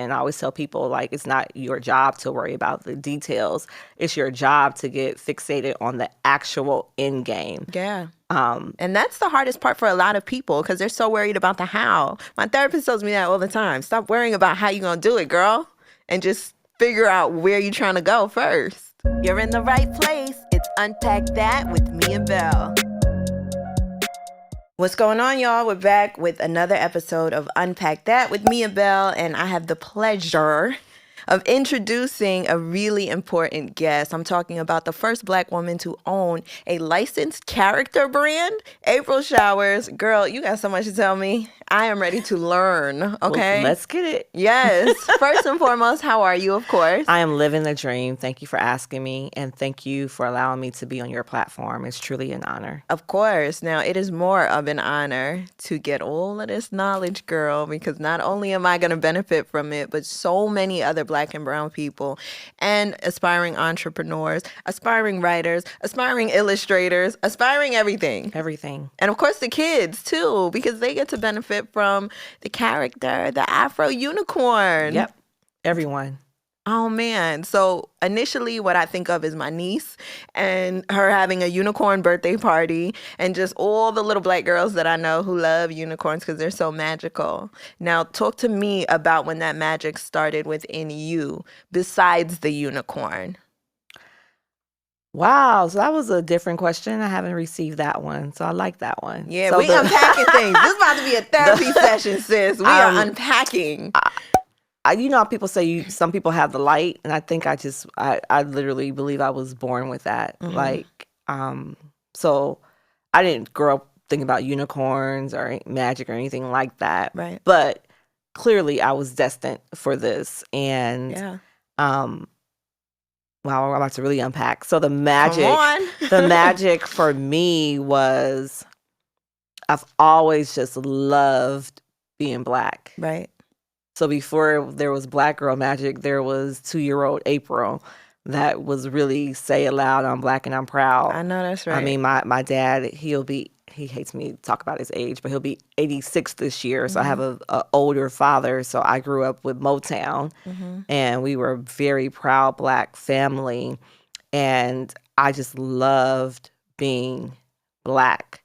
And I always tell people, like, it's not your job to worry about the details. It's your job to get fixated on the actual end game. Yeah. And that's the hardest part for a lot of people because they're so worried about the how. My therapist tells me that all the time. Stop worrying about how you're going to do it, girl, and just figure out where you're trying to go first. You're in the right place. It's Unpack That with Miabelle. What's going on, y'all? We're back with another episode of Unpack That with Miabelle, and I have the pleasure of introducing a really important guest. I'm talking about the first Black woman to own a licensed character brand, April Showers. Girl, you got so much to tell me. I am ready to learn, okay? Well, let's get it. Yes. First and foremost, how are you, of course? I am living the dream. Thank you for asking me, and thank you for allowing me to be on your platform. It's truly an honor. Of course. Now, it is more of an honor to get all of this knowledge, girl, because not only am I going to benefit from it, but so many other Black and brown people and aspiring entrepreneurs, aspiring writers, aspiring illustrators, aspiring everything. Everything. And of course the kids too, because they get to benefit from the character, the Afro Unicorn. Yep. Everyone. Oh, man. So initially what I think of is my niece and her having a unicorn birthday party and just all the little Black girls that I know who love unicorns because they're so magical. Now, talk to me about when that magic started within you besides the unicorn. Wow. So that was a different question. I haven't received that one. So I like that one. Yeah, so we unpacking things. This is about to be a therapy session, sis. We are unpacking. You know how people say some people have the light, and I think I literally believe I was born with that. Mm-hmm. Like, so I didn't grow up thinking about unicorns or magic or anything like that. Right. But clearly I was destined for this. And yeah. Wow, we're about to really unpack. So the magic for me was I've always just loved being Black. Right. So before there was Black girl magic, there was 2-year-old April that was really say it loud, I'm Black and I'm proud. I know that's right. I mean, my dad, he hates me to talk about his age, but he'll be 86 this year. So I have a older father. So I grew up with Motown, and we were a very proud Black family. And I just loved being Black.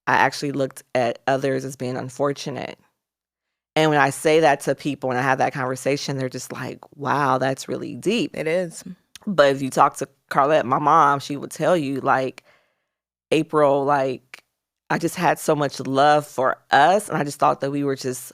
I actually looked at others as being unfortunate. And when I say that to people, when I have that conversation, they're just like, wow, that's really deep. It is. But if you talk to Carlette, my mom, she would tell you, like, April, like, I just had so much love for us. And I just thought that we were just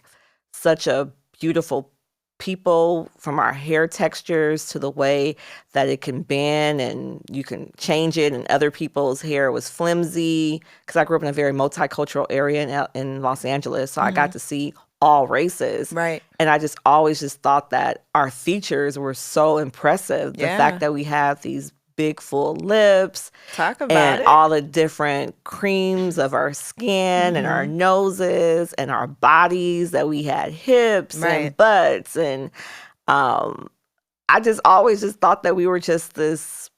such a beautiful people, from our hair textures to the way that it can bend and you can change it. And other people's hair was flimsy because I grew up in a very multicultural area in Los Angeles. So I got to see all races. Right. And I just always just thought that our features were so impressive. The fact that we have these big full lips. Talk about and it. all the different creams of our skin and our noses and our bodies, that we had hips and butts. And I just always just thought that we were just this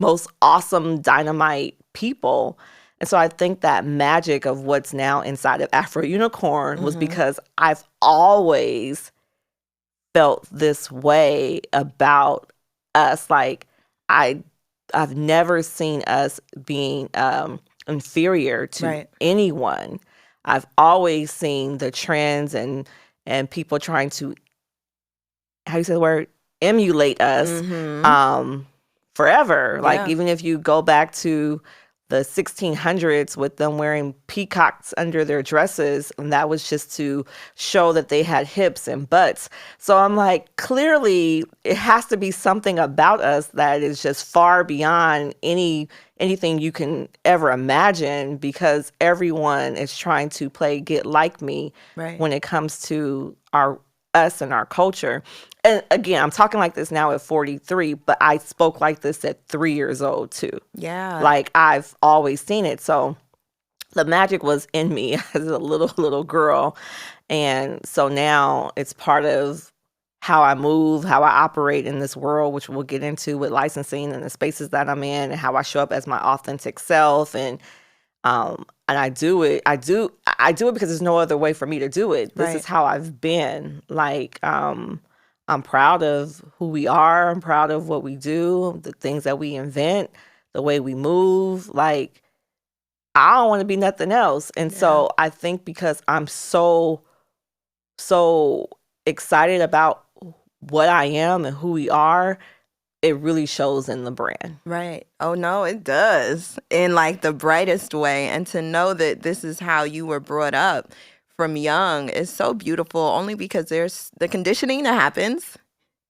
most awesome dynamite people. And so I think that magic of what's now inside of Afro Unicorn was because I've always felt this way about us. Like, I've never seen us being inferior to anyone. I've always seen the trends and people trying to, how do you say the word, emulate us forever. Like, even if you go back to the 1600s with them wearing peacocks under their dresses, and that was just to show that they had hips and butts. So I'm like, clearly it has to be something about us that is just far beyond anything you can ever imagine, because everyone is trying to play get like me when it comes to us and our culture. And again, I'm talking like this now at 43, but I spoke like this at 3 years old too. Yeah. Like, I've always seen it. So the magic was in me as a little girl. And so now it's part of how I move, how I operate in this world, which we'll get into with licensing and the spaces that I'm in, and how I show up as my authentic self. And I do it because there's no other way for me to do it. This is how I've been. Like, I'm proud of who we are. I'm proud of what we do, the things that we invent, the way we move. Like, I don't want to be nothing else. And so I think because I'm so excited about what I am and who we are, it really shows in the brand. Right. Oh, no, it does. In like the brightest way. And to know that this is how you were brought up from young is so beautiful, only because there's the conditioning that happens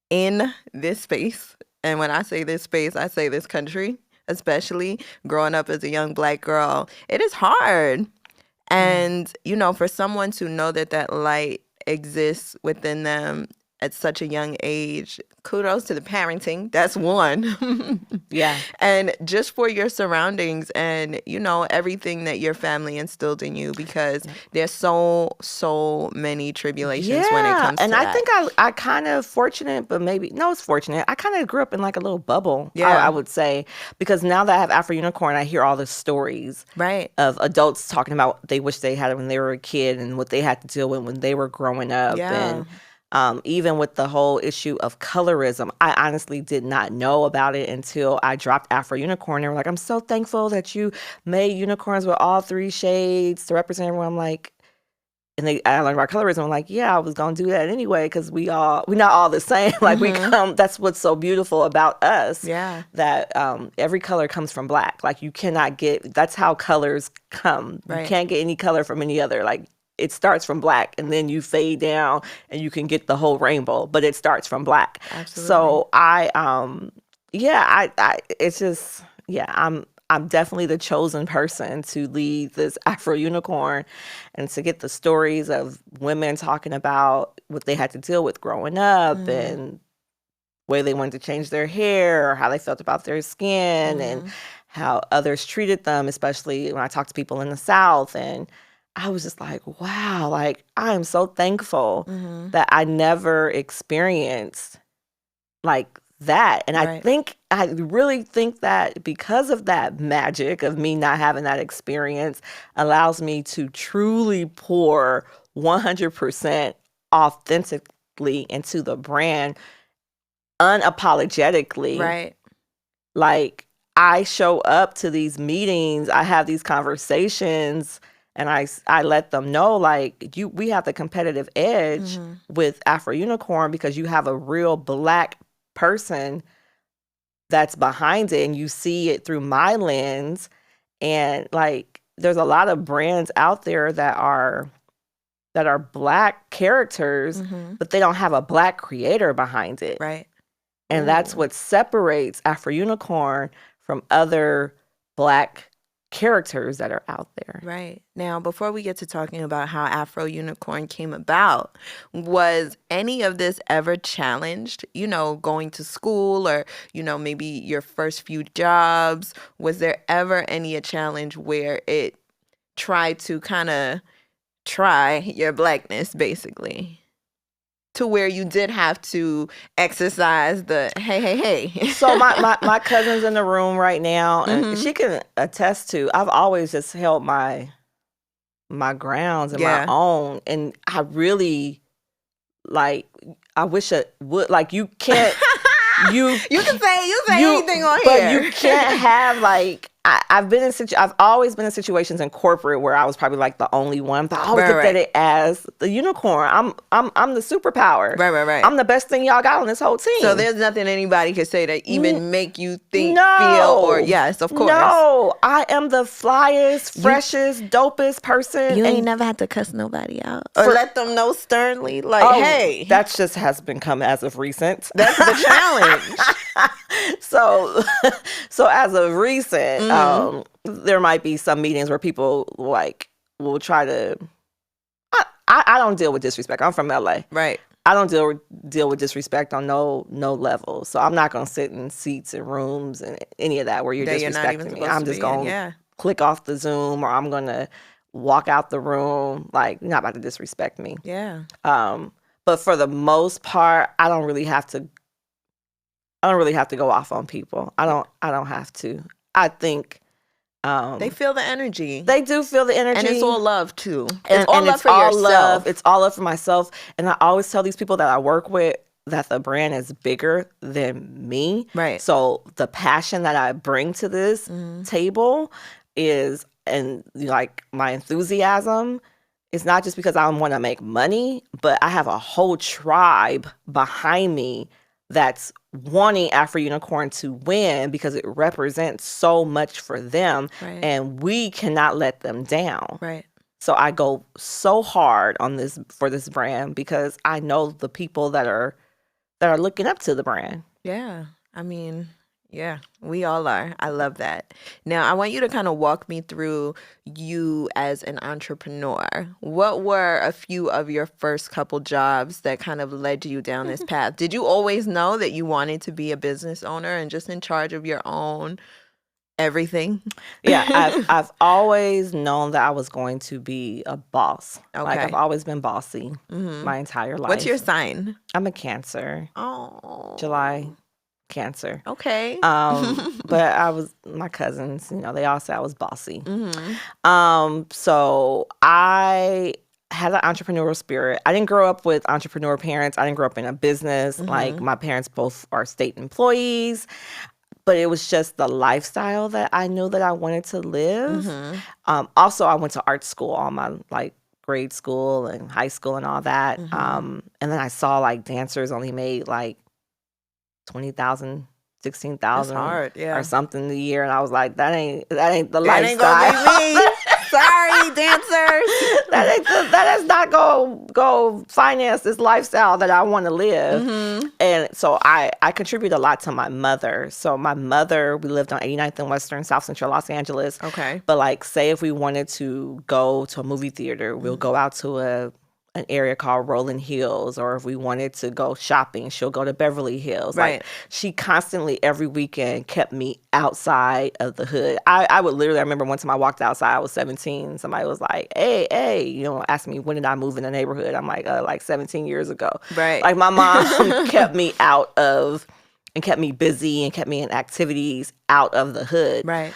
in this space. And when I say this space, I say this country, especially growing up as a young Black girl. It is hard. And, for someone to know that that light exists within them at such a young age, kudos to the parenting. That's one. Yeah. And just for your surroundings and, everything that your family instilled in you, because there's so many tribulations when it comes to and that. I think I kind of fortunate, but maybe, no, it's fortunate. I kind of grew up in like a little bubble, I would say, because now that I have Afro Unicorn, I hear all the stories of adults talking about what they wish they had it when they were a kid and what they had to deal with when they were growing up. And even with the whole issue of colorism, I honestly did not know about it until I dropped Afro Unicorn. They were like, I'm so thankful that you made unicorns with all 3 shades to represent everyone. I'm like, and I learned about colorism. I'm like, yeah, I was going to do that anyway because we're not all the same. Like that's what's so beautiful about us. Yeah. That every color comes from Black. Like you cannot that's how colors come. Right. You can't get any color from any other. Like, it starts from Black and then you fade down and you can get the whole rainbow, but it starts from Black. Absolutely. So it's just, I'm definitely the chosen person to lead this Afro Unicorn and to get the stories of women talking about what they had to deal with growing up and where they wanted to change their hair or how they felt about their skin and how others treated them, especially when I talk to people in the South. And I was just like, wow, like I am so thankful that I never experienced like that. And I really think that because of that magic of me not having that experience allows me to truly pour 100% authentically into the brand unapologetically. Right. Like I show up to these meetings, I have these conversations, and I let them know, like, we have the competitive edge with Afro Unicorn because you have a real Black person that's behind it, and you see it through my lens. And like, there's a lot of brands out there that are Black characters, but they don't have a Black creator behind it. Right. And that's what separates Afro Unicorn from other Black characters that are out there. Right. Now, before we get to talking about how Afro Unicorn came about, was any of this ever challenged? Going to school or, maybe your first few jobs. Was there ever a challenge where it tried to kind of try your Blackness, basically? To where you did have to exercise the hey. So my cousin's in the room right now, and she can attest to, I've always just held my grounds and my own. And I really, like, I wish I would, like, you can't, you can say anything on but here. But you can't have, like, I've always been in situations in corporate where I was probably like the only one, but I always looked at it as the unicorn. I'm the superpower. Right. I'm the best thing y'all got on this whole team. So there's nothing anybody could say that even make you think, feel, or yes, of course. No, I am the flyest, freshest, dopest person. You ain't never had to cuss nobody out or let them know sternly, like, hey. That just has been come as of recent. That's the challenge. So as of recent, there might be some meetings where people like will try to. I don't deal with disrespect. I'm from LA. Right. I don't deal with disrespect on no level. So I'm not gonna sit in seats and rooms and any of that where you're disrespecting me. I'm just gonna click off the Zoom, or I'm gonna walk out the room. Like, you're not about to disrespect me. Yeah. But for the most part, I don't really have to go off on people. I don't have to. I think they feel the energy. They do feel the energy. And it's all love too. It's all love for yourself. It's all love for myself. And I always tell these people that I work with, that the brand is bigger than me. Right. So the passion that I bring to this table is, and like my enthusiasm, it's not just because I want to make money, but I have a whole tribe behind me that's wanting Afro Unicorn to win because it represents so much for them, and we cannot let them down. Right. So I go so hard on this for this brand because I know the people that are looking up to the brand. Yeah. I mean, yeah, we all are. I love that. Now, I want you to kind of walk me through you as an entrepreneur. What were a few of your first couple jobs that kind of led you down this path? Did you always know that you wanted to be a business owner and just in charge of your own everything? Yeah, I've always known that I was going to be a boss. Okay. Like I've always been bossy my entire life. What's your sign? I'm a Cancer. Oh. July. Cancer. Okay. But my cousins, they all say I was bossy. So I had an entrepreneurial spirit. I didn't grow up with entrepreneur parents. I didn't grow up in a business. Like my parents both are state employees. But it was just the lifestyle that I knew that I wanted to live. Also, I went to art school, all my grade school and high school and all that. And then I saw dancers only made 20,000, 16,000 or something a year, and I was like, that ain't the lifestyle. Ain't gonna be me. Sorry, dancers. that is not go finance this lifestyle that I want to live. And so I contribute a lot to my mother. So my mother, we lived on 89th and Western, South Central Los Angeles. Okay. But say if we wanted to go to a movie theater, we'll go out to an area called Rolling Hills, or if we wanted to go shopping, she'll go to Beverly Hills. Right. She constantly every weekend kept me outside of the hood. I would literally, I remember one time I walked outside, I was 17. Somebody was like, hey, asked me when did I move in the neighborhood. I'm like 17 years ago. Right. My mom kept me out of and kept me busy and kept me in activities out of the hood. Right.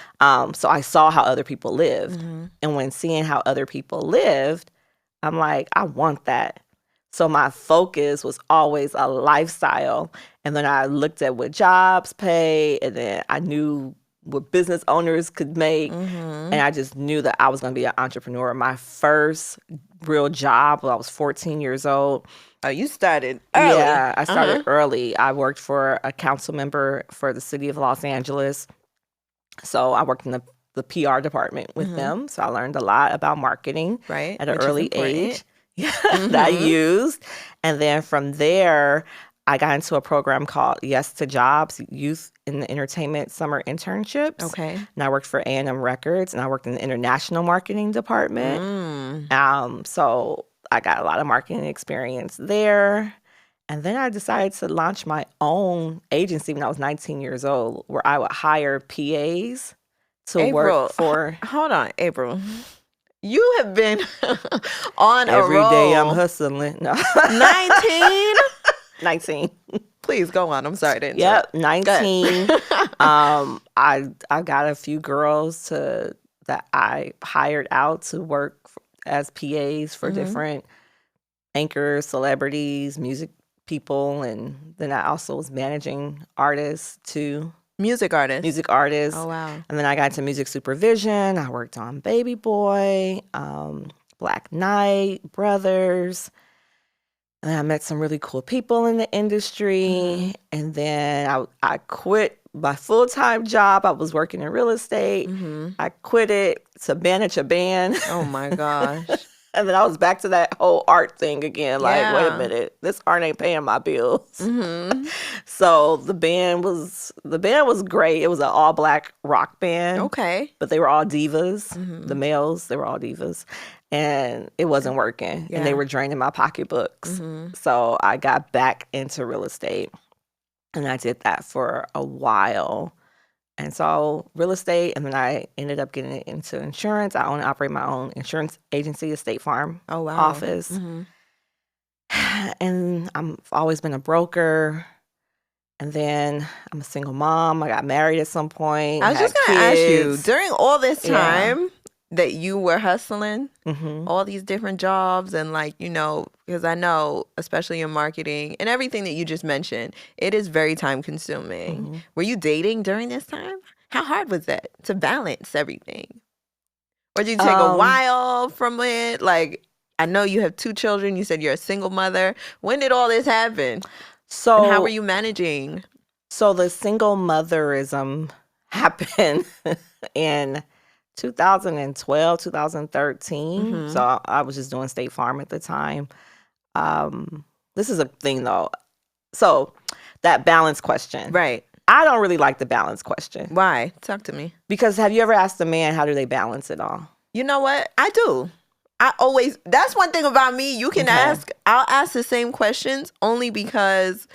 So I saw how other people lived. And when seeing how other people lived, I'm like, I want that. So my focus was always a lifestyle. And then I looked at what jobs pay, and then I knew what business owners could make. And I just knew that I was going to be an entrepreneur. My first real job when I was 14 years old. Oh, you started early. Yeah, I started early. I worked for a council member for the city of Los Angeles. So I worked in the PR department with them. So I learned a lot about marketing at an early age that I used. And then from there, I got into a program called Yes to Jobs, Youth in the Entertainment Summer Internships. Okay. And I worked for A&M Records, and I worked in the international marketing department. So I got a lot of marketing experience there. And then I decided to launch my own agency when I was 19 years old, where I would hire PAs to work for. Hold on, April. You have been on every a roll. Day I'm hustling. No. 19? 19. Please go on. I'm sorry to Yep, interrupt. 19. I got a few girls that I hired out to work as PAs for different anchors, celebrities, music people, and then I also was managing artists too. Music artists. Oh, wow. And then I got into music supervision. I worked on Baby Boy, Black Knight, Brothers. And I met some really cool people in the industry. And then I quit my full-time job. I was working in real estate. I quit it to manage a band. Oh, my gosh. And then I was back to that whole art thing again. Wait a minute, this art ain't paying my bills. So the band was great. It was an all black rock band. Okay. But they were all divas. The males, they were all divas. And it wasn't working. And they were draining my pocketbooks. So I got back into real estate. And I did that for a while. And so real estate, and then I ended up getting into insurance. I own and operate my own insurance agency, a State Farm office. And I've always been a broker. And then I'm a single mom. I got married at some point. I was just going to ask you, during all this time, that you were hustling all these different jobs and like, you know, because I know, especially in marketing and everything that you just mentioned, it is very time consuming. Were you dating during this time? How hard was that to balance everything? Or did you take a while from it? Like, I know you have 2 children. You said you're a single mother. When did all this happen? So, and how were you managing? So the single motherism happened in 2012, 2013. So I was just doing State Farm at the time. This is a thing, though. So that balance question. Right. I don't really like the balance question. Why? Talk to me. Because have you ever asked a man, how do they balance it all? You know what? I do. That's one thing about me. You can ask, I'll ask the same questions only because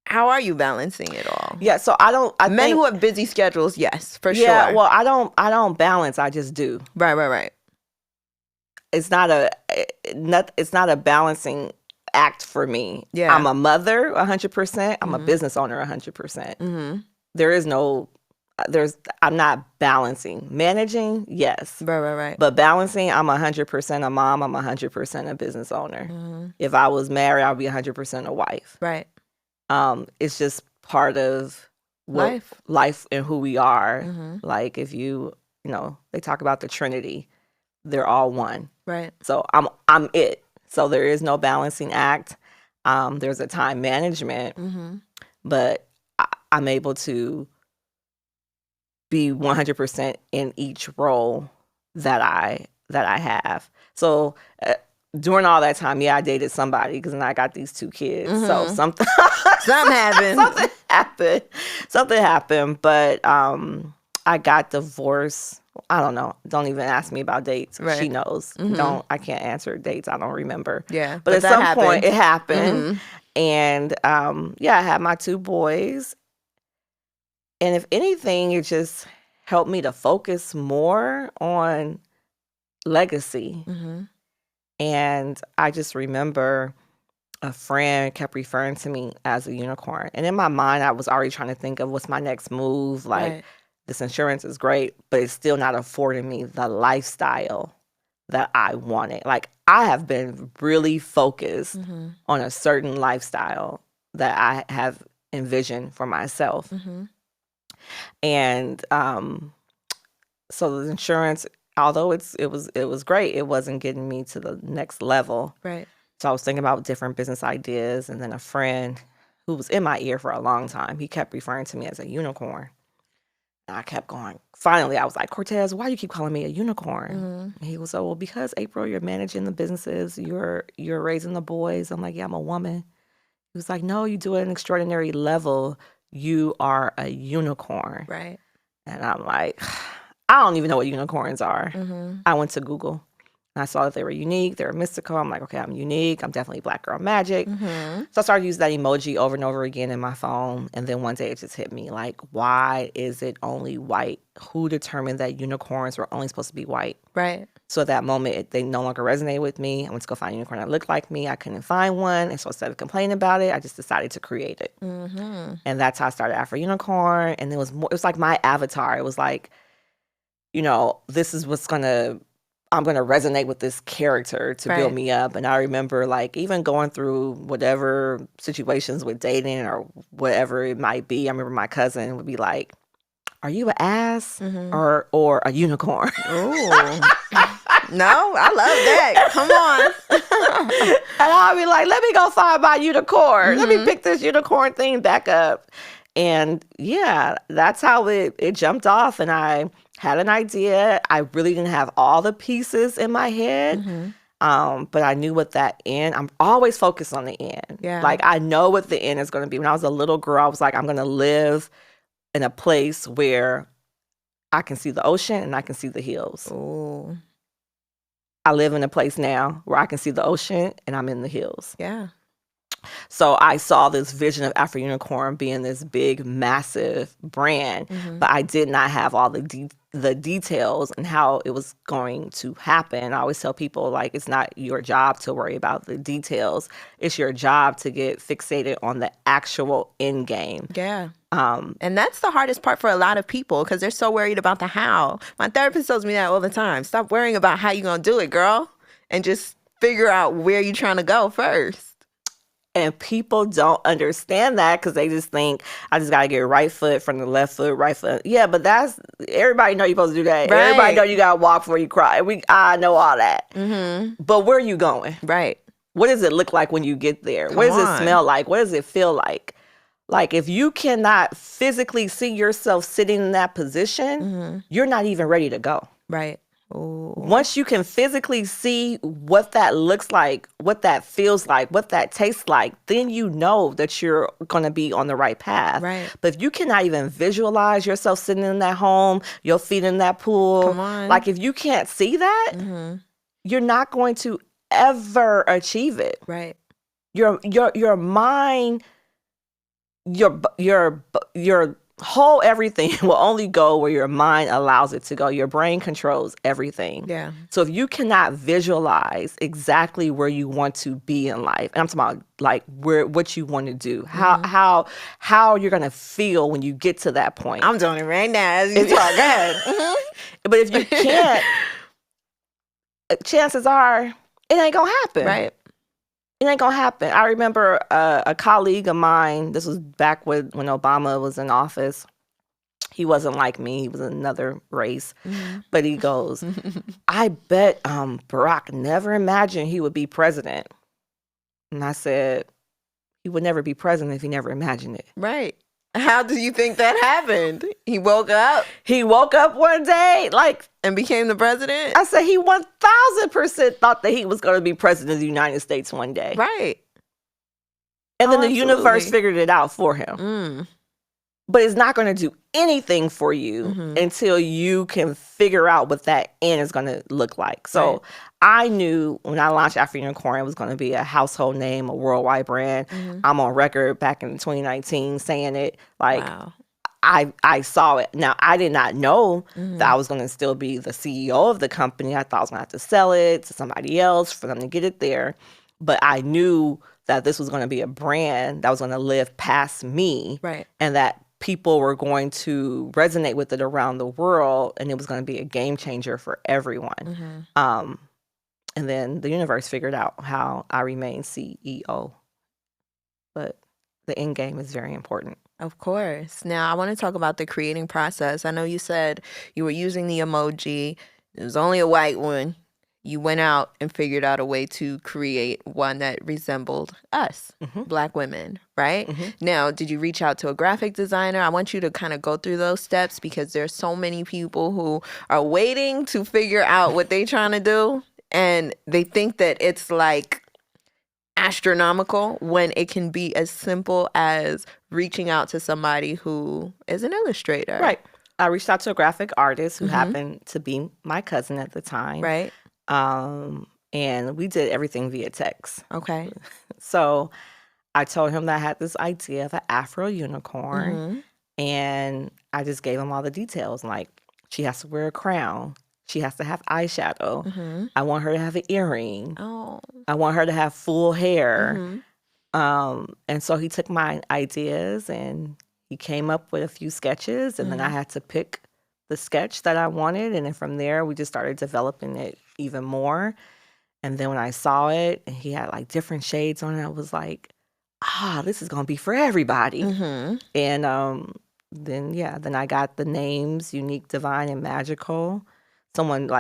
how are you balancing it all? Yeah, so Men who have busy schedules, yes, for sure. Yeah, well, I don't balance, I just do. Right. It's not a balancing act for me. Yeah. I'm a mother 100%. I'm a business owner 100%. I'm not balancing. Managing, yes. Right. But balancing, I'm 100% a mom. I'm 100% a business owner. If I was married, I'd be 100% a wife. Right. It's just part of life and who we are. Like if they talk about the Trinity, they're all one. Right. So I'm it. So there is no balancing act. There's a time management, but I'm able to be 100% in each role that I have. So during all that time, I dated somebody because then I got these 2 kids. So something happened. Something happened, but I got divorced. I don't know. Don't even ask me about dates. Right. She knows. I can't answer dates. I don't remember. Yeah. But at some point it happened. And I had my 2 boys. And if anything, it just helped me to focus more on legacy. And I just remember a friend kept referring to me as a unicorn. And in my mind, I was already trying to think of what's my next move. Like, this insurance is great, but it's still not affording me the lifestyle that I wanted. Like, I have been really focused on a certain lifestyle that I have envisioned for myself. And so the insurance, although it was great, it wasn't getting me to the next level. Right. So I was thinking about different business ideas, and then a friend who was in my ear for a long time, he kept referring to me as a unicorn. And I kept going. Finally, I was like, Cortez, why do you keep calling me a unicorn? And he was like, well, because April, you're managing the businesses, you're raising the boys. I'm like, yeah, I'm a woman. He was like, no, you do it at an extraordinary level. You are a unicorn. Right. And I'm like, I don't even know what unicorns are. I went to Google. And I saw that they were unique. They were mystical. I'm like, okay, I'm unique. I'm definitely Black Girl Magic. So I started using that emoji over and over again in my phone. And then one day it just hit me like, why is it only white? Who determined that unicorns were only supposed to be white? Right. So at that moment, they no longer resonated with me. I went to go find a unicorn that looked like me. I couldn't find one. And so instead of complaining about it, I just decided to create it. And that's how I started Afro Unicorn. And it was like my avatar. It was like, this is I'm going to resonate with this character to build me up. And I remember like even going through whatever situations with dating or whatever it might be. I remember my cousin would be like, are you an ass or a unicorn? Ooh. No, I love that. Come on. And I'll be like, let me go find my unicorn. Let me pick this unicorn thing back up. And that's how it jumped off. And I had an idea. I really didn't have all the pieces in my head. But I knew what that end, I'm always focused on the end. Yeah. Like I know what the end is going to be. When I was a little girl, I was like, I'm going to live in a place where I can see the ocean and I can see the hills. Ooh. I live in a place now where I can see the ocean and I'm in the hills. Yeah. So I saw this vision of Afro Unicorn being this big, massive brand, but I did not have all the details and how it was going to happen. I always tell people, like, it's not your job to worry about the details. It's your job to get fixated on the actual end game. Yeah. And that's the hardest part for a lot of people because they're so worried about the how. My therapist tells me that all the time. Stop worrying about how you're going to do it, girl, and just figure out where you're trying to go first. And people don't understand that because they just think, I just got to get right foot from the left foot, right foot. Yeah, but that's, everybody know you're supposed to do that. Right. Everybody know you got to walk before you cry. I know all that. Mm-hmm. But where are you going? Right. What does it look like when you get there? What does it smell like? What does it feel like? Like, if you cannot physically see yourself sitting in that position, you're not even ready to go. Right. Ooh. Once you can physically see what that looks like, what that feels like, what that tastes like, then you know that you're going to be on the right path. Right. But if you cannot even visualize yourself sitting in that home, your feet in that pool, come on. Like if you can't see that, you're not going to ever achieve it. Right. Your mind, your whole everything will only go where your mind allows it to go. Your brain controls everything. Yeah. So if you cannot visualize exactly where you want to be in life, and I'm talking about like what you want to do, how you're gonna feel when you get to that point. I'm doing it right now as you talk. Go ahead. But if you can't, chances are it ain't gonna happen. Right. It ain't gonna happen. I remember a colleague of mine, this was back when Obama was in office. He wasn't like me. He was another race. But he goes, I bet Barack never imagined he would be president. And I said, he would never be president if he never imagined it. Right. How do you think that happened? He woke up? He woke up one day, and became the president? I said he 1,000% thought that he was going to be president of the United States one day. Right. And then the universe figured it out for him. But it's not going to do anything for you until you can figure out what that end is going to look like. So I knew when I launched Afro Unicorn, it was going to be a household name, a worldwide brand. I'm on record back in 2019 saying it. Wow. I saw it. Now, I did not know that I was going to still be the CEO of the company. I thought I was going to have to sell it to somebody else for them to get it there. But I knew that this was going to be a brand that was going to live past me. Right. And that people were going to resonate with it around the world, and it was going to be a game changer for everyone. And then the universe figured out how I remain CEO. But the end game is very important. Of course. Now, I want to talk about the creating process. I know you said you were using the emoji. It was only a white one. You went out and figured out a way to create one that resembled us, Black women, right? Now, did you reach out to a graphic designer? I want you to kind of go through those steps because there's so many people who are waiting to figure out what they're trying to do. And they think that it's like astronomical when it can be as simple as reaching out to somebody who is an illustrator. Right. I reached out to a graphic artist who happened to be my cousin at the time. Right. And we did everything via text. Okay. So I told him that I had this idea of an Afro Unicorn. And I just gave him all the details. Like, she has to wear a crown. She has to have eyeshadow. I want her to have an earring. Oh. I want her to have full hair. And so he took my ideas and he came up with a few sketches. And then I had to pick the sketch that I wanted. And then from there, we just started developing it even more. And then when I saw it and he had like different shades on it, I was like, this is going to be for everybody. And then I got the names, Unique, Divine, and Magical. Someone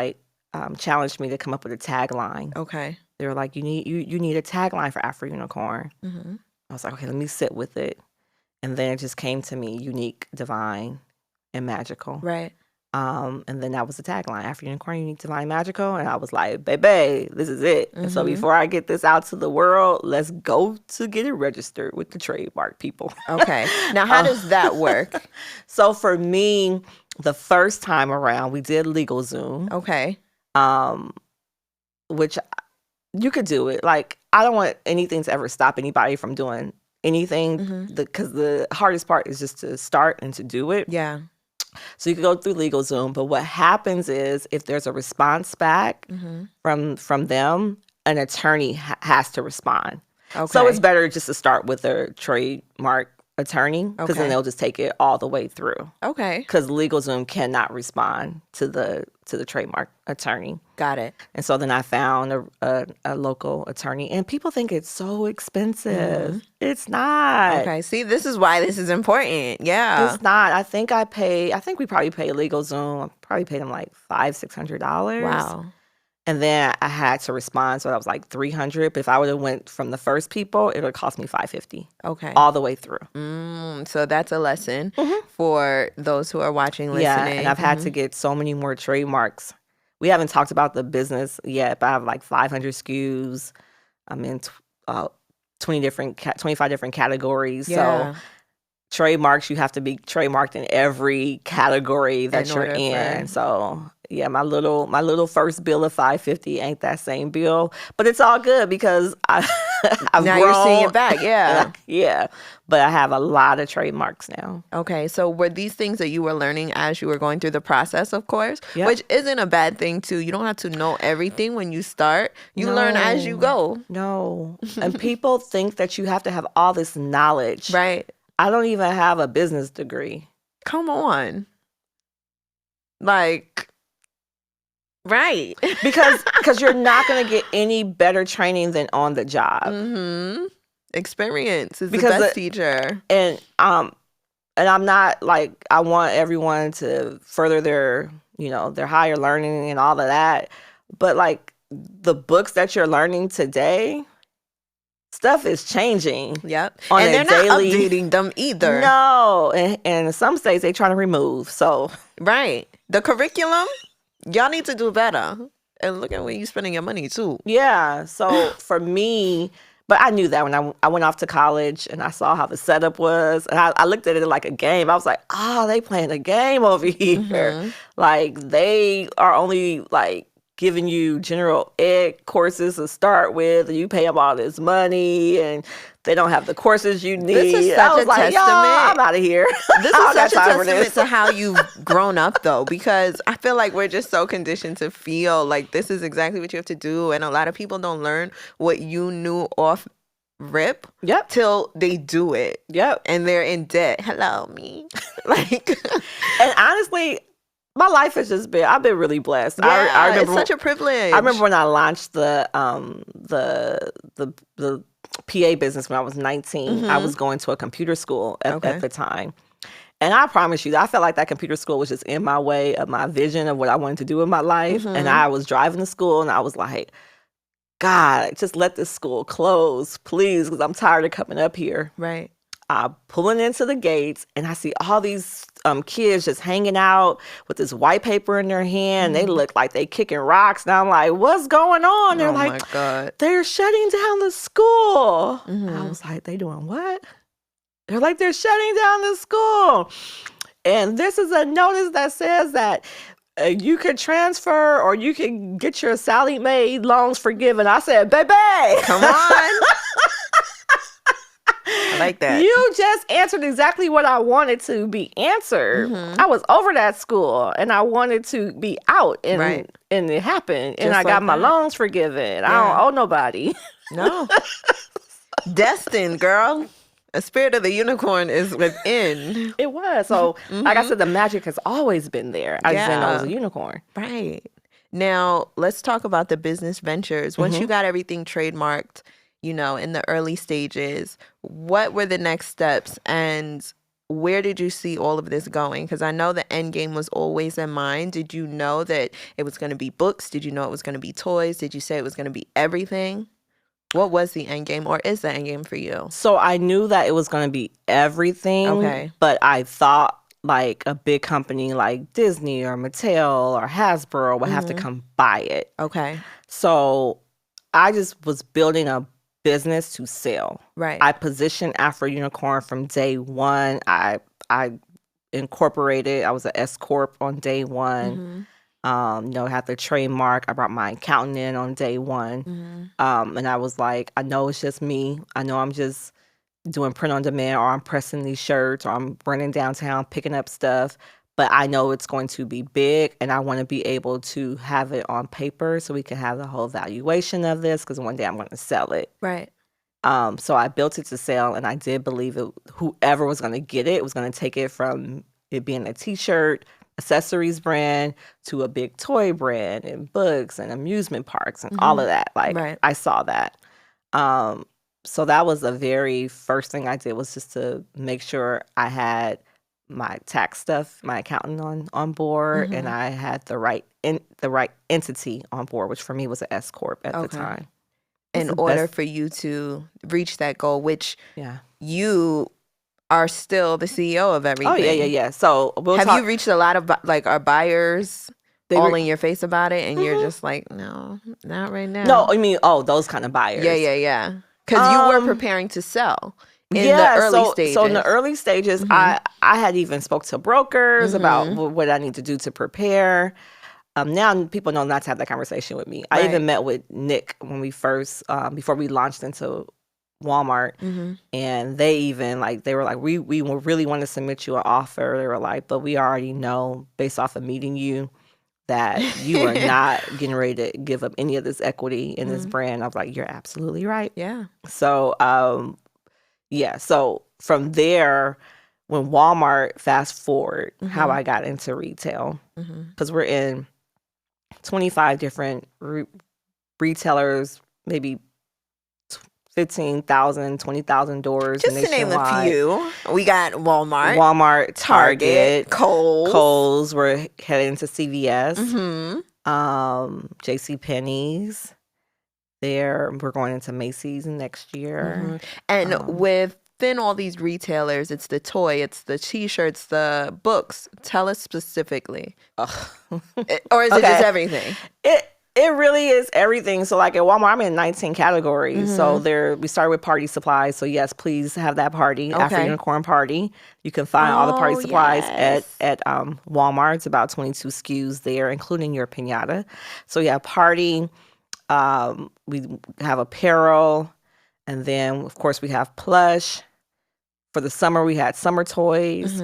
challenged me to come up with a tagline. Okay. They were like, you need a tagline for Afro Unicorn. I was like, okay, let me sit with it. And then it just came to me, Unique, Divine, and Magical. Right. And then that was the tagline, Afro Unicorn, Unique, Divine, Magical. And I was like, baby, this is it. And so before I get this out to the world, let's go to get it registered with the trademark people. Okay. Now, how does that work? So for me, the first time around, we did LegalZoom. Okay. Which you could do it. Like, I don't want anything to ever stop anybody from doing anything because the hardest part is just to start and to do it. Yeah. So you can go through LegalZoom, but what happens is if there's a response back from them, an attorney has to respond. Okay. So it's better just to start with a trademark attorney, because then they'll just take it all the way through. Okay. Because LegalZoom cannot respond to the trademark attorney. Got it. And so then I found a local attorney, and people think it's so expensive. It's not. Okay. See, this is why this is important. Yeah. It's not. I think we probably paid LegalZoom. I probably paid them like $500-$600. Wow. And then I had to respond, so that was like $300. But if I would have went from the first people, it would cost me $550. Okay. All the way through. So that's a lesson for those who are watching, listening. Yeah, and I've had to get so many more trademarks. We haven't talked about the business yet, but I have like 500 SKUs. I'm in 25 different categories. Yeah. So trademarks, you have to be trademarked in every category that you're in. So yeah, my little first bill of $550 ain't that same bill, but it's all good because I've now grown. You're seeing it back. Yeah. Yeah, but I have a lot of trademarks now. Okay, so were these things that you were learning as you were going through the process, of course, Yep. which isn't a bad thing too. You don't have to know everything when you start. You learn as you go. No, and people think that you have to have all this knowledge. Right. I don't even have a business degree. Come on. Like, right. because you're not going to get any better training than on the job. Experience is the best teacher. And I'm not like, I want everyone to further their higher learning and all of that. But like the books that you're learning today, stuff is changing. Yep. On and a they're daily, not updating them either. No. And in some states, they're trying to remove. So right. The curriculum, y'all need to do better. And look at where you're spending your money, too. Yeah. So for me, but I knew that when I went off to college and I saw how the setup was. And I looked at it like a game. I was like, they playing a game over here. Like, they are only, like, giving you general ed courses to start with, and you pay them all this money, and they don't have the courses you need. This is such I was a like, testament. I'm out of here. This is such a testament to how you've grown up, though, because I feel like we're just so conditioned to feel like this is exactly what you have to do, and a lot of people don't learn what you knew off rip till they do it. And they're in debt. Hello, me. Like, and honestly, my life has just been, I've been really blessed. Yeah, I remember, it's such a privilege. I remember when I launched the PA business when I was 19. I was going to a computer school at the time. And I promise you, I felt like that computer school was just in my way of my vision of what I wanted to do in my life. And I was driving to school and I was like, God, just let this school close, please, because I'm tired of coming up here. Right. Pulling into the gates, and I see all these kids just hanging out with this white paper in their hand. They look like they kicking rocks. And I'm like, what's going on? They're like, my God. They're shutting down the school. I was like, they doing what? They're like, they're shutting down the school. And this is a notice that says that you could transfer or you can get your Sally Mae loans forgiven. I said, baby, come on. I like that. You just answered exactly what I wanted to be answered. I was over that school and I wanted to be out, and it happened. And I got my loans forgiven. I don't owe nobody. No. Destined, girl. A spirit of the unicorn is within. It was. So, like I said, the magic has always been there. I just didn't know it was a unicorn. Right. Now, let's talk about the business ventures. Once you got everything trademarked, in the early stages, what were the next steps and where did you see all of this going? Because I know the end game was always in mind. Did you know that it was going to be books? Did you know it was going to be toys? Did you say it was going to be everything? What was the end game, or is the end game for you? So I knew that it was going to be everything, but I thought like a big company like Disney or Mattel or Hasbro would have to come buy it. Okay. So I just was building a business to sell. Right. I positioned Afro Unicorn from day one. I incorporated. I was an S Corp on day one. Had the trademark. I brought my accountant in on day one. And I was like, I know it's just me. I know I'm just doing print on demand, or I'm pressing these shirts, or I'm running downtown picking up stuff. But I know it's going to be big, and I want to be able to have it on paper so we can have the whole valuation of this, because one day I'm going to sell it. Right. So I built it to sell, and I did believe it. Whoever was going to get it was going to take it from it being a T-shirt, accessories brand to a big toy brand and books and amusement parks and all of that. Like I saw that. So that was the very first thing I did, was just to make sure I had my tax stuff, my accountant on board, and I had the right entity on board, which for me was an S corp at the time. In order for you to reach that goal, which you are still the CEO of everything. Oh, yeah. So have you reached a lot of our buyers all in your face about it, and you're just like, no, not right now? No, I mean, those kind of buyers. Yeah. Because you were preparing to sell in the early stages. So in the early stages, I had even spoke to brokers about what I need to do to prepare. Now people know not to have that conversation with me. Right. I even met with Nick when we first, before we launched into Walmart, and they even they were like, we really want to submit you an offer. They were like, but we already know based off of meeting you that you are not getting ready to give up any of this equity in this brand. I was like, you're absolutely right. Yeah. So, so from there, when Walmart, fast forward, how I got into retail, because we're in 25 different retailers, maybe 15,000, 20,000 doors. Just nationwide. To name a few. We got Walmart, Target, Kohl's. Kohl's. We're heading into CVS. JCPenney's. We're going into Macy's next year. And within all these retailers, it's the toy, it's the T-shirts, the books. Tell us specifically. Or is it just everything? It really is everything. So like at Walmart, I'm in 19 categories. So we started with party supplies. So yes, please have that party, Afro Unicorn party. You can find all the party supplies at Walmart. It's about 22 SKUs there, including your piñata. So yeah, party. We have apparel, and then of course we have plush. For the summer, we had summer toys.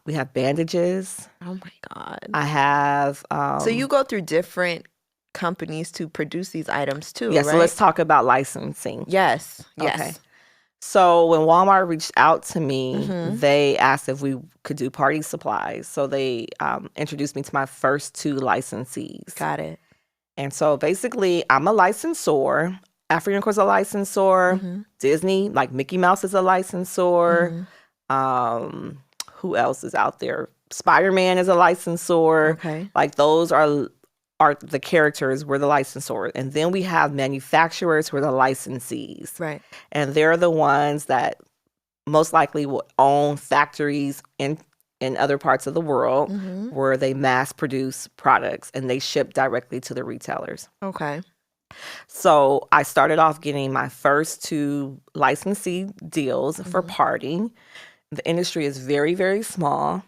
We have bandages. Oh my God! I have. So you go through different companies to produce these items too, right? So let's talk about licensing. Yes. Okay. So when Walmart reached out to me, they asked if we could do party supplies. So they introduced me to my first 2 licensees. Got it. And so basically, I'm a licensor. Afro Unicorn's a licensor. Disney, like Mickey Mouse, is a licensor. Who else is out there? Spider-Man is a licensor. Okay. Like those are the characters, we're the licensor. And then we have manufacturers who are the licensees. Right. And they're the ones that most likely will own factories in other parts of the world where they mass produce products and they ship directly to the retailers. Okay. So I started off getting my first 2 licensee deals for party. The industry is very, very small.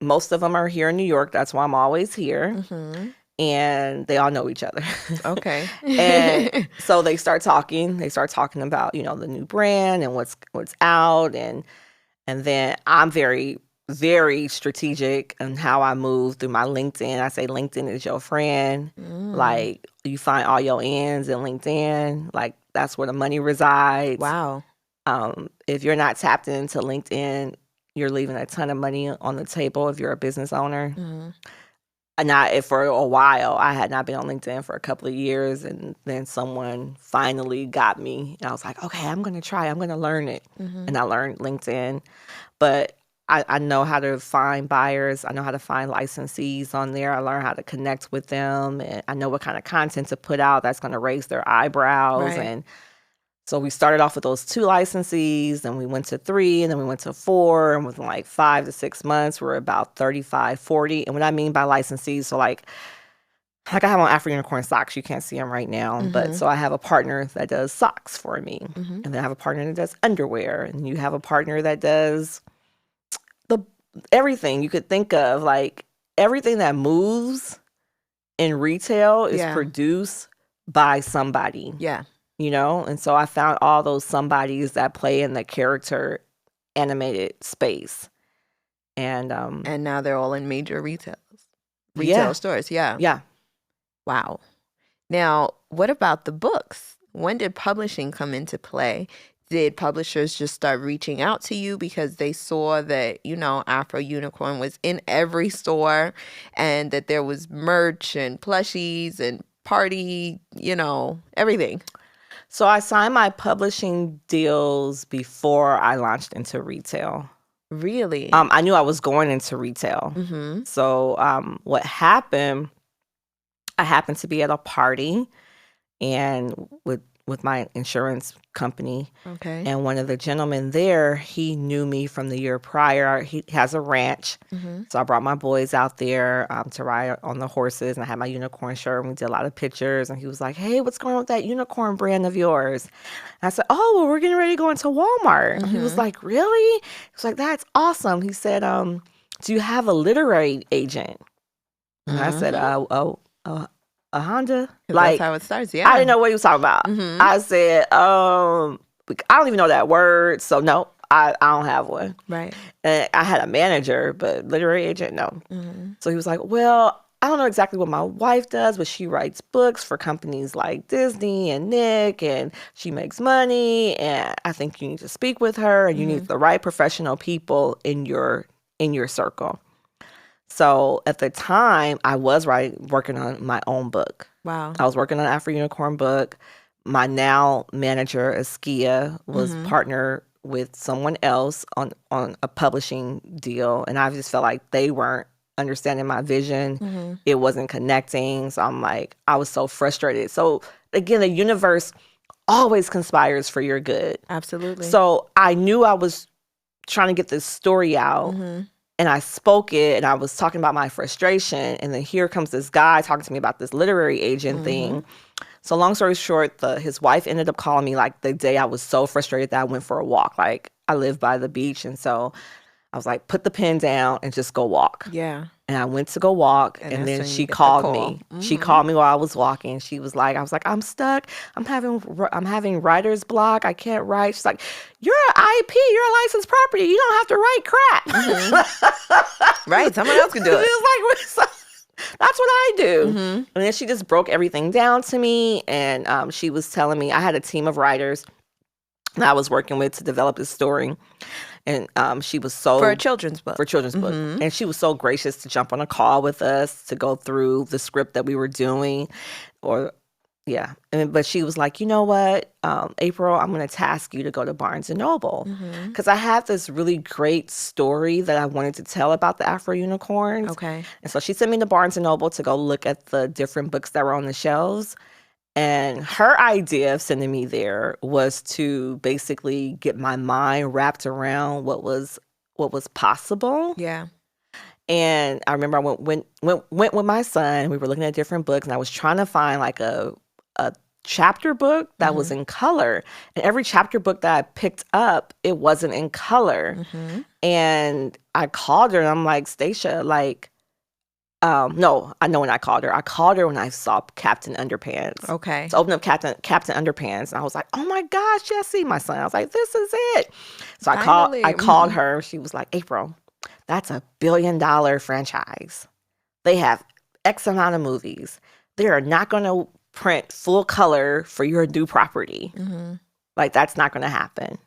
Most of them are here in New York. That's why I'm always here. And they all know each other. Okay. And so they start talking. They start talking about, the new brand and what's out. And then I'm very, very strategic in how I move through my LinkedIn. I say LinkedIn is your friend. Like, you find all your ends in LinkedIn. Like, that's where the money resides. Wow. If you're not tapped into LinkedIn, you're leaving a ton of money on the table if you're a business owner. And for a while, I had not been on LinkedIn for a couple of years, and then someone finally got me. And I was like, okay, I'm going to try. I'm going to learn it. And I learned LinkedIn. But I know how to find buyers. I know how to find licensees on there. I learned how to connect with them. And I know what kind of content to put out that's going to raise their eyebrows. Right. And so we started off with those 2 licensees, then we went to 3, and then we went to 4. And within 5 to 6 months, we're about 35, 40. And what I mean by licensees, so like I have on Afro Unicorn socks. You can't see them right now. But so I have a partner that does socks for me. And then I have a partner that does underwear. And you have a partner that does everything you could think of. Like everything that moves in retail is produced by somebody. Yeah. And so I found all those somebodies that play in the character animated space. And now they're all in major retail stores. Yeah. Yeah. Wow. Now, what about the books? when did publishing come into play? Did publishers just start reaching out to you because they saw that, Afro Unicorn was in every store and that there was merch and plushies and party, everything? So I signed my publishing deals before I launched into retail. Really? I knew I was going into retail. Mm-hmm. So what happened, I happened to be at a party and with my insurance company. Okay. And one of the gentlemen there, he knew me from the year prior. He has a ranch. Mm-hmm. So I brought my boys out there to ride on the horses. And I had my unicorn shirt. And we did a lot of pictures. And he was like, hey, what's going on with that unicorn brand of yours? And I said, oh, well, we're getting ready to go into Walmart. And he was like, really? He was like, that's awesome. He said, do you have a literary agent? And I said, a Honda? Like, that's how it starts, yeah. I didn't know what he was talking about. Mm-hmm. I said, I don't even know that word, so no, I don't have one. Right. And I had a manager, but literary agent, no. Mm-hmm. So he was like, well, I don't know exactly what my wife does, but she writes books for companies like Disney and Nick, and she makes money, and I think you need to speak with her, and you need the right professional people in your circle. So at the time, I was working on my own book. Wow. I was working on an Afro Unicorn book. My now manager, Askia, was partnered with someone else on a publishing deal. And I just felt like they weren't understanding my vision. Mm-hmm. It wasn't connecting. So I'm like, I was so frustrated. So again, the universe always conspires for your good. Absolutely. So I knew I was trying to get this story out. Mm-hmm. And I spoke it, and I was talking about my frustration. And then here comes this guy talking to me about this literary agent thing. So long story short, his wife ended up calling me like the day I was so frustrated that I went for a walk. Like, I live by the beach. And so I was like, put the pen down and just go walk. Yeah. And I went to go walk, and then she called me. Mm-hmm. She called me while I was walking. She was like, I was like, I'm stuck. I'm having writer's block. I can't write. She's like, you're an IP. You're a licensed property. You don't have to write crap. Mm-hmm. Right. Someone else can do it. She was like, that's what I do. Mm-hmm. And then she just broke everything down to me. And she was telling me, I had a team of writers that I was working with to develop this story. And she was so... For a children's book. book. And she was so gracious to jump on a call with us to go through the script that we were doing. But she was like, you know what, April, I'm going to task you to go to Barnes & Noble. Because I had this really great story that I wanted to tell about the Afro Unicorns. Okay. And so she sent me to Barnes & Noble to go look at the different books that were on the shelves. And her idea of sending me there was to basically get my mind wrapped around what was possible. Yeah. And I remember I went with my son. We were looking at different books, and I was trying to find like a chapter book that was in color. And every chapter book that I picked up, it wasn't in color. And I called her, and I'm like, Stacia, like, no, I know when I called her. I called her when I saw Captain Underpants. Okay. So I opened up Captain Underpants, and I was like, oh my gosh, Jesse, my son. I was like, this is it. So I called her. She was like, April, that's $1 billion franchise. They have X amount of movies. They are not going to print full color for your new property. Like, that's not going to happen.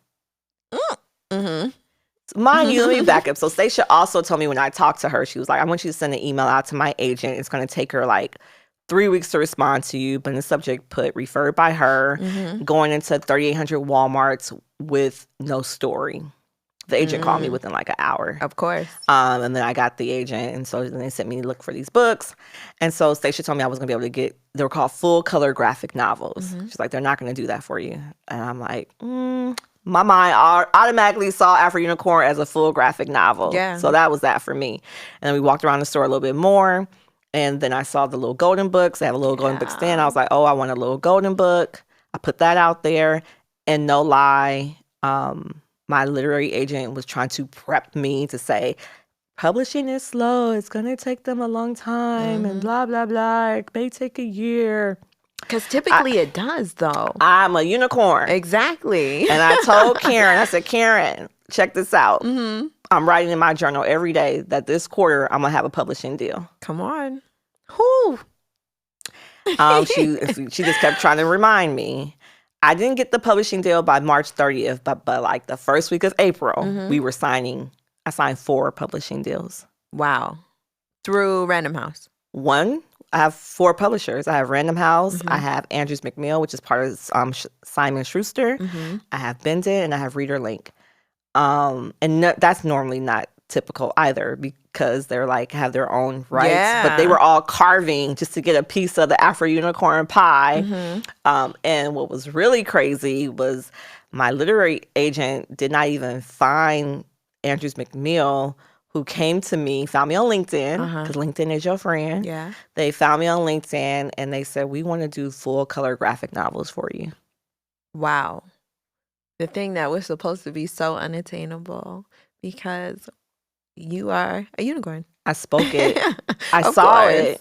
Mind you, let me back up. So Stacia also told me when I talked to her, she was like, I want you to send an email out to my agent. It's going to take her like 3 weeks to respond to you. But in the subject, put referred by her, going into 3,800 Walmarts with no story. The agent called me within like an hour. Of course. And then I got the agent. And so then they sent me to look for these books. And so Stacia told me I was going to be able to get, they were called full color graphic novels. She's like, they're not going to do that for you. And I'm like, my mind automatically saw Afro Unicorn as a full graphic novel. Yeah. So that was that for me. And then we walked around the store a little bit more. And then I saw the little golden books. They have a little golden book stand. I was like, oh, I want a little golden book. I put that out there. And no lie, my literary agent was trying to prep me to say, publishing is slow. It's going to take them a long time and blah, blah, blah. It may take a year. Because typically it does, though. I'm a unicorn. Exactly. And I told Karen, I said, Karen, check this out. I'm writing in my journal every day that this quarter I'm going to have a publishing deal. Come on. Whew. She just kept trying to remind me. I didn't get the publishing deal by March 30th, but like the first week of April, we were signing. I signed 4 publishing deals. Wow. Through Random House. One, I have 4 publishers. I have Random House. I have Andrews McMill, which is part of Simon Schuster. I have Bendit, and I have ReaderLink. And that's normally not typical either because they're like have their own rights. Yeah. But they were all carving just to get a piece of the Afro Unicorn pie. And what was really crazy was my literary agent did not even find Andrews McMill, who came to me, found me on LinkedIn, because LinkedIn is your friend. Yeah. They found me on LinkedIn, and they said, we want to do full-color graphic novels for you. Wow. The thing that was supposed to be so unattainable because you are a unicorn. I spoke it. I saw it.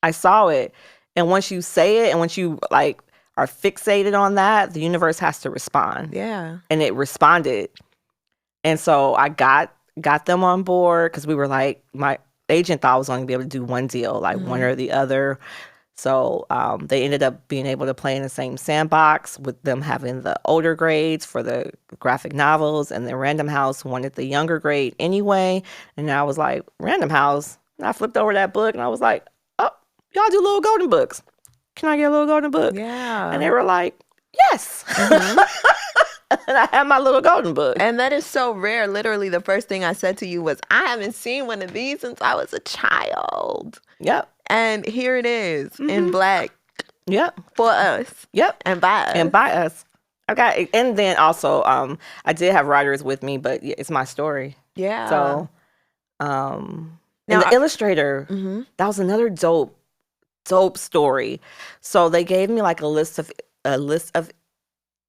I saw it. And once you say it, and once you, like, are fixated on that, the universe has to respond. Yeah. And it responded. And so I got them on board because we were like, my agent thought I was only going to be able to do one deal, like one or the other. So they ended up being able to play in the same sandbox with them having the older grades for the graphic novels, and then Random House wanted the younger grade anyway. And I was like, Random House? And I flipped over that book and I was like, oh, y'all do little golden books. Can I get a little golden book? Yeah. And they were like, yes. And I had my little golden book. And that is so rare. Literally, the first thing I said to you was, I haven't seen one of these since I was a child. Yep. And here it is in black. Yep. For us. Yep. And by us. And by us. Okay. And then also, I did have writers with me, but it's my story. Yeah. So, now, the Illustrator, that was another dope story. So they gave me like a list of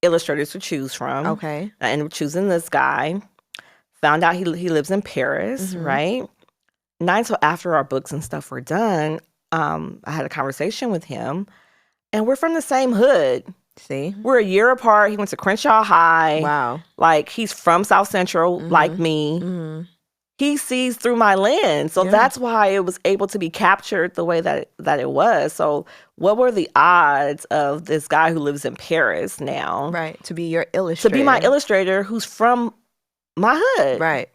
illustrators to choose from. Okay. I ended up choosing this guy. Found out he lives in Paris, right? Not until after our books and stuff were done, I had a conversation with him, and we're from the same hood. See? We're a year apart. He went to Crenshaw High. Wow. Like, he's from South Central, like me. He sees through my lens. So that's why it was able to be captured the way that it was. So what were the odds of this guy who lives in Paris now? Right. To be your illustrator. To be my illustrator who's from my hood. Right.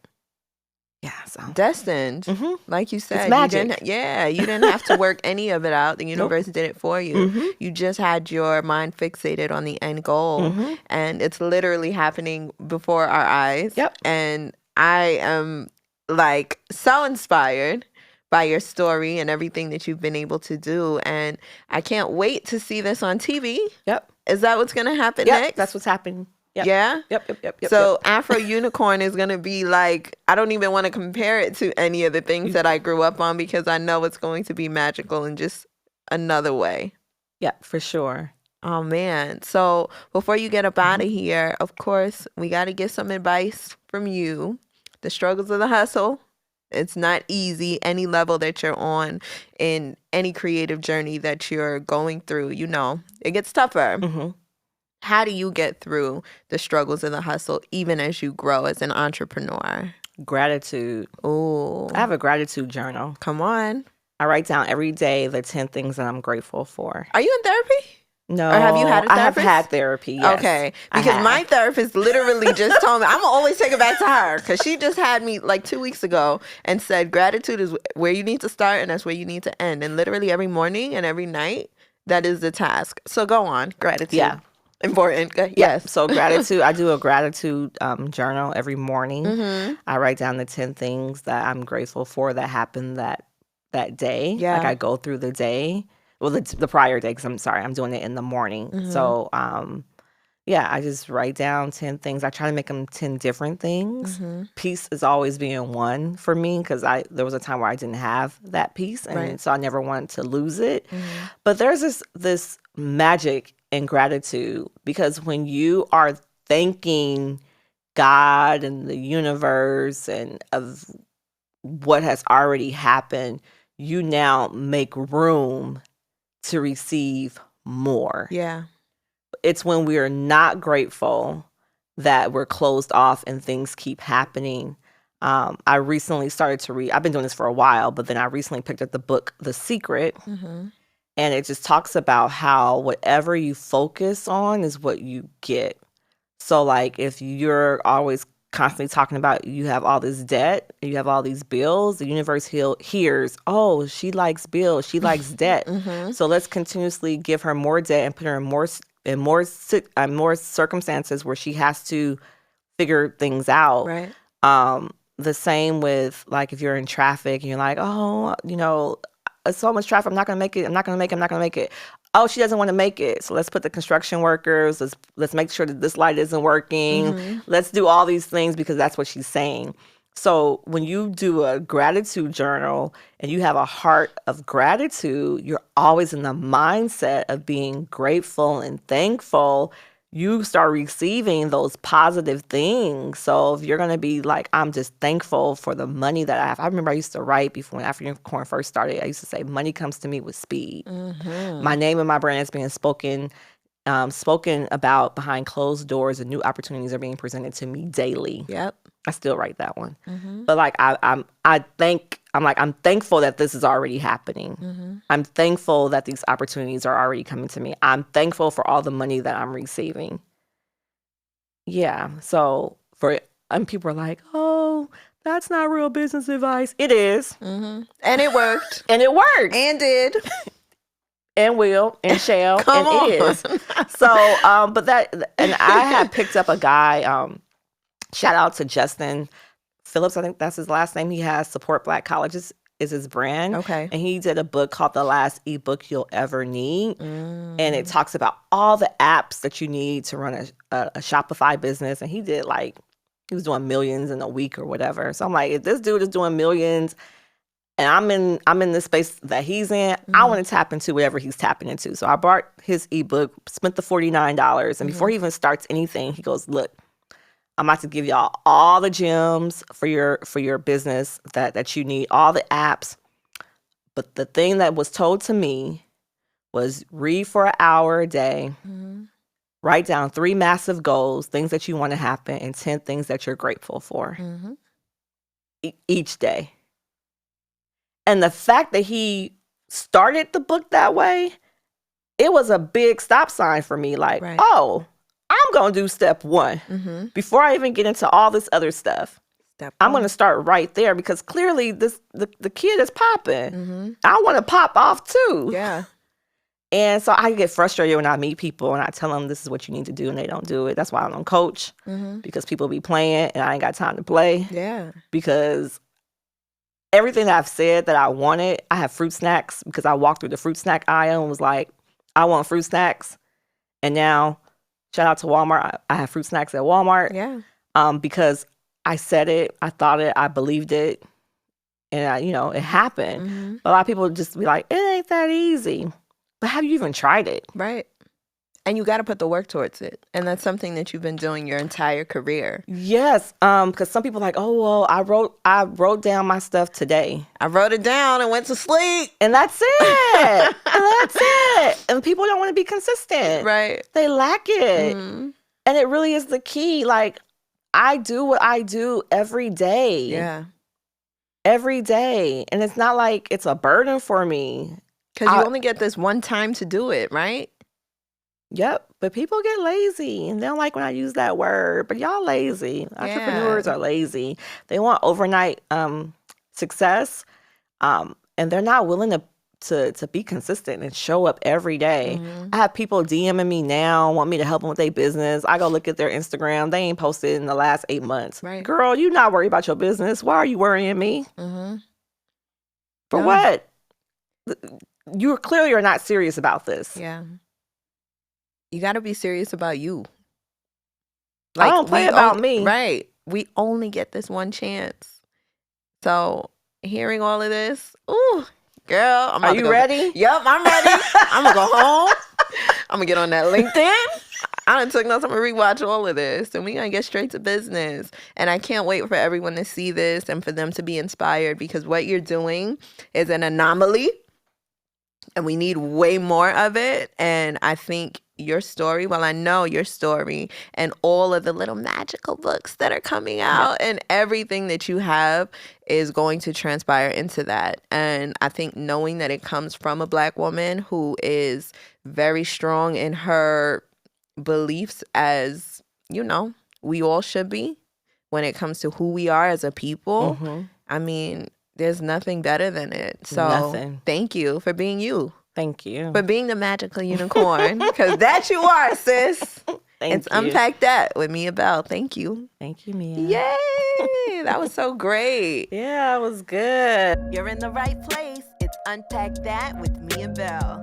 Yeah. So. Destined. Like you said. It's magic. You didn't have to work any of it out. The universe did it for you. You just had your mind fixated on the end goal. And it's literally happening before our eyes. Yep. And I am like so inspired by your story and everything that you've been able to do, and I can't wait to see this on TV. Yep. Is that what's gonna happen next? That's what's happening. Yep. Yeah? Yep. So Afro Unicorn is gonna be like, I don't even want to compare it to any of the things that I grew up on because I know it's going to be magical in just another way. Yeah, for sure. Oh man. So before you get up out of here, of course, we gotta get some advice from you. The struggles of the hustle. It's not easy. Any level that you're on in any creative journey that you're going through, you know, it gets tougher. How do you get through the struggles of the hustle, even as you grow as an entrepreneur? Gratitude. Oh, I have a gratitude journal. Come on. I write down every day the 10 things that I'm grateful for. Are you in therapy? No. Or have you had a therapist? I have had therapy, yes. Okay. Because my therapist literally just told me, I'm going to always take it back to her, because she just had me like 2 weeks ago and said, gratitude is where you need to start and that's where you need to end. And literally every morning and every night, that is the task. So go on. Gratitude. Yeah. Important. Yes. So gratitude, I do a gratitude journal every morning. I write down the 10 things that I'm grateful for that happened that day. Yeah. Like I go through the day. Well, the prior day, because I'm doing it in the morning. So, I just write down 10 things. I try to make them 10 different things. Peace is always being one for me, because there was a time where I didn't have that peace, and so I never wanted to lose it. But there's this magic in gratitude, because when you are thanking God and the universe and of what has already happened, you now make room to receive more. Yeah. It's when we are not grateful that we're closed off and things keep happening. I recently started to read, I've been doing this for a while, but then I recently picked up the book, The Secret. And it just talks about how whatever you focus on is what you get. So like if you're always constantly talking about you have all this debt, you have all these bills, the universe hears, oh, she likes bills, she likes debt. So let's continuously give her more debt and put her in more circumstances where she has to figure things out. Right. The same with like if you're in traffic and you're like, oh, it's so much traffic, I'm not gonna make it, I'm not gonna make it. Oh, she doesn't want to make it. So let's put the construction workers, let's make sure that this light isn't working. Let's do all these things because that's what she's saying. So when you do a gratitude journal and you have a heart of gratitude, you're always in the mindset of being grateful and thankful. You start receiving those positive things. So if you're going to be like, I'm just thankful for the money that I have. I remember I used to write before when Afro Unicorn first started. I used to say, money comes to me with speed. My name and my brand is being spoken about behind closed doors, and new opportunities are being presented to me daily. Yep. I still write that one. But like I'm thankful that this is already happening. I'm thankful that these opportunities are already coming to me. I'm thankful for all the money that I'm receiving. Yeah. So and people are like, oh, that's not real business advice. It is. And it worked. And it worked. And did. And will and shall Come and on. is. So but and I had picked up a guy, shout out to Justin Phillips, I think that's his last name. He has Support Black Colleges is his brand. Okay. And he did a book called The Last eBook You'll Ever Need. And it talks about all the apps that you need to run a Shopify business. And he was doing millions in a week or whatever. So I'm like, if this dude is doing millions and I'm in the space that he's in, I want to tap into whatever he's tapping into. So I bought his ebook, spent the $49, and before he even starts anything, he goes, look, I'm about to give y'all all the gems for your business that you need, all the apps. But the thing that was told to me was read for an hour a day, write down 3 massive goals, things that you want to happen, and 10 things that you're grateful for each day. And the fact that he started the book that way, it was a big stop sign for me. Like, oh, I'm going to do step 1 before I even get into all this other stuff. I'm going to start right there because clearly the kid is popping. I want to pop off too. Yeah. And so I get frustrated when I meet people and I tell them this is what you need to do and they don't do it. That's why I don't coach because people be playing and I ain't got time to play. Yeah. Because everything that I've said that I wanted, I have fruit snacks because I walked through the fruit snack aisle and was like, I want fruit snacks. And now, shout out to Walmart, I have fruit snacks at Walmart. Yeah. Because I said it, I thought it, I believed it, and it happened. But a lot of people just be like, it ain't that easy. But have you even tried it? Right. And you got to put the work towards it. And that's something that you've been doing your entire career. Yes. Because some people are like, oh, well, I wrote down my stuff today. I wrote it down and went to sleep. And that's it. And people don't want to be consistent. Right. They lack it. And it really is the key. Like, I do what I do every day. Yeah. Every day. And it's not like it's a burden for me. Because you only get this one time to do it, right? Yep. But people get lazy and they don't like when I use that word. But y'all lazy. Entrepreneurs are lazy. They want overnight success. And they're not willing to be consistent and show up every day. I have people DMing me now, want me to help them with their business. I go look at their Instagram. They ain't posted in the last 8 months. Right. Girl, you not worried about your business. Why are you worrying me? For what? You clearly are not serious about this. Yeah. You got to be serious about you. I don't play about me. Right. We only get this one chance. So hearing all of this, ooh, girl. Are you ready? Yep, I'm ready. I'm going to go home. I'm going to get on that LinkedIn. I done took notes. I'm going to rewatch all of this. And we're going to get straight to business. And I can't wait for everyone to see this and for them to be inspired because what you're doing is an anomaly. And we need way more of it. And I think your story, well, I know your story and all of the little magical books that are coming out and everything that you have is going to transpire into that. And I think knowing that it comes from a Black woman who is very strong in her beliefs, as, you know, we all should be when it comes to who we are as a people. I mean, there's nothing better than it. So thank you for being you. Thank you. For being the magical unicorn. Because that you are, sis. It's Unpack That with Miabelle. Thank you. Thank you, Mia. Yay! That was so great. Yeah, it was good. You're in the right place. It's Unpack That with Miabelle.